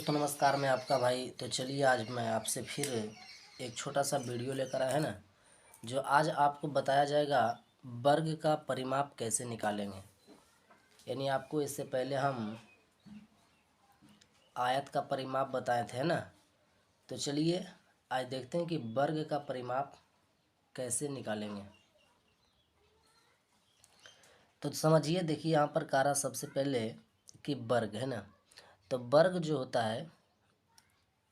तो नमस्कार, मैं आपका भाई। तो चलिए आज मैं आपसे फिर एक छोटा सा वीडियो लेकर आया है ना, जो आज आपको बताया जाएगा वर्ग का परिमाप कैसे निकालेंगे। यानी आपको इससे पहले हम आयत का परिमाप बताए थे ना। तो चलिए आज देखते हैं कि वर्ग का परिमाप कैसे निकालेंगे। तो समझिए, देखिए यहाँ पर कह रहा सबसे पहले कि वर्ग है ना। तो वर्ग जो होता है,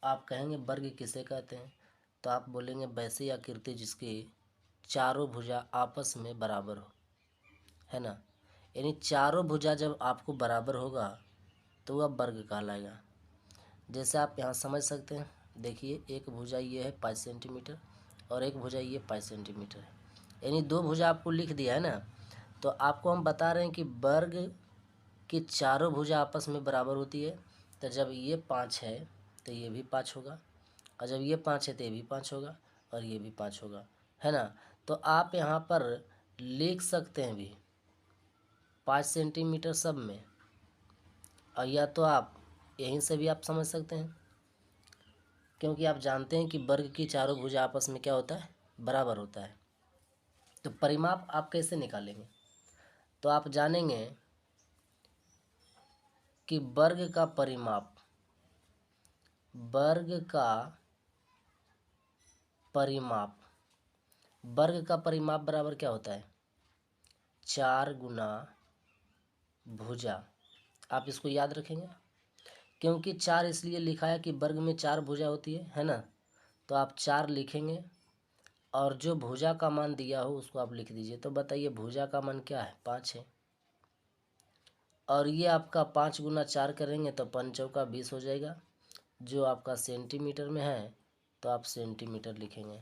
आप कहेंगे वर्ग किसे कहते हैं, तो आप बोलेंगे वैसी आकृति जिसकी चारों भुजा आपस में बराबर हो, है ना। यानी चारों भुजा जब आपको बराबर होगा तो वह वर्ग कहलाएगा। जैसे आप यहाँ समझ सकते हैं, देखिए एक भुजा ये है 5 सेंटीमीटर और एक भुजा ये 5 सेंटीमीटर है, यानी दो भुजा आपको लिख दिया है ना। तो आपको हम बता रहे हैं कि वर्ग की चारों भुजा आपस में बराबर होती है। तो जब ये 5 है तो ये भी 5 होगा, और जब ये 5 है तो ये भी 5 होगा, और ये भी 5 होगा, है ना। तो आप यहाँ पर लिख सकते हैं भी 5 सेंटीमीटर सब में, और या तो आप यहीं से भी आप समझ सकते हैं, क्योंकि आप जानते हैं कि वर्ग की चारों भुजा आपस में क्या होता है, बराबर होता है। तो परिमाप आप कैसे निकालेंगे, तो आप जानेंगे कि वर्ग का परिमाप वर्ग का परिमाप बराबर क्या होता है, 4 गुना भुजा। आप इसको याद रखेंगे, क्योंकि 4 इसलिए लिखा है कि वर्ग में 4 भुजा होती है ना। तो आप 4 लिखेंगे, और जो भुजा का मान दिया हो उसको आप लिख दीजिए। तो बताइए भुजा का मान क्या है, 5 है, और ये आपका 5 गुना 4 करेंगे तो 5 चौका 20 हो जाएगा। जो आपका सेंटीमीटर में है तो आप सेंटीमीटर लिखेंगे।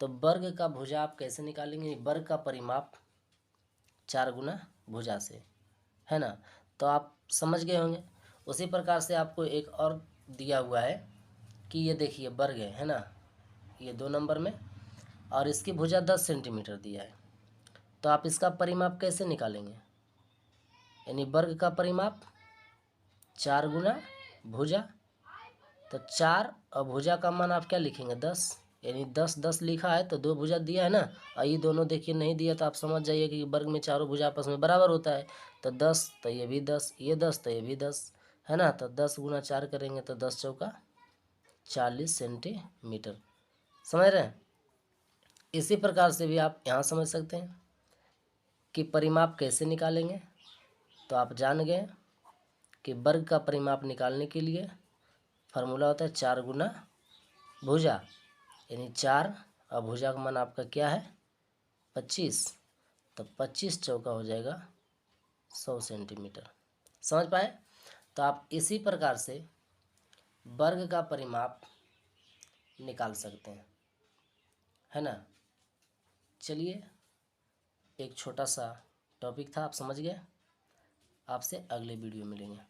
तो वर्ग का भुजा आप कैसे निकालेंगे, वर्ग का परिमाप 4 गुना भुजा से, है ना। तो आप समझ गए होंगे। उसी प्रकार से आपको एक और दिया हुआ है कि ये देखिए वर्ग है ना, ये 2 नंबर में, और इसकी भुजा 10 सेंटीमीटर दिया है। तो आप इसका परिमाप कैसे निकालेंगे, यानी वर्ग का परिमाप 4 गुना भुजा। तो 4 और भुजा का मान आप क्या लिखेंगे, 10, यानी 10 10 लिखा है तो 2 भुजा दिया है ना, और ये दोनों देखिए नहीं दिया, तो आप समझ जाइए कि वर्ग में चारों भुजा आपस में बराबर होता है। तो 10 तो ये भी 10, ये 10 तो ये भी 10, है ना। तो 10 गुना 4 करेंगे तो 10 चौका 40 सेंटीमीटर। समझ रहे हैं। इसी प्रकार से भी आप यहाँ समझ सकते हैं कि परिमाप कैसे निकालेंगे। तो आप जान गए कि वर्ग का परिमाप निकालने के लिए फार्मूला होता है 4 गुना भुजा, यानी 4 और भुजा का मान आपका क्या है, 25। तो 25 चौका हो जाएगा 100 सेंटीमीटर। समझ पाए। तो आप इसी प्रकार से वर्ग का परिमाप निकाल सकते हैं, है ना। चलिए, एक छोटा सा टॉपिक था, आप समझ गए। आपसे अगले वीडियो मिलेंगे।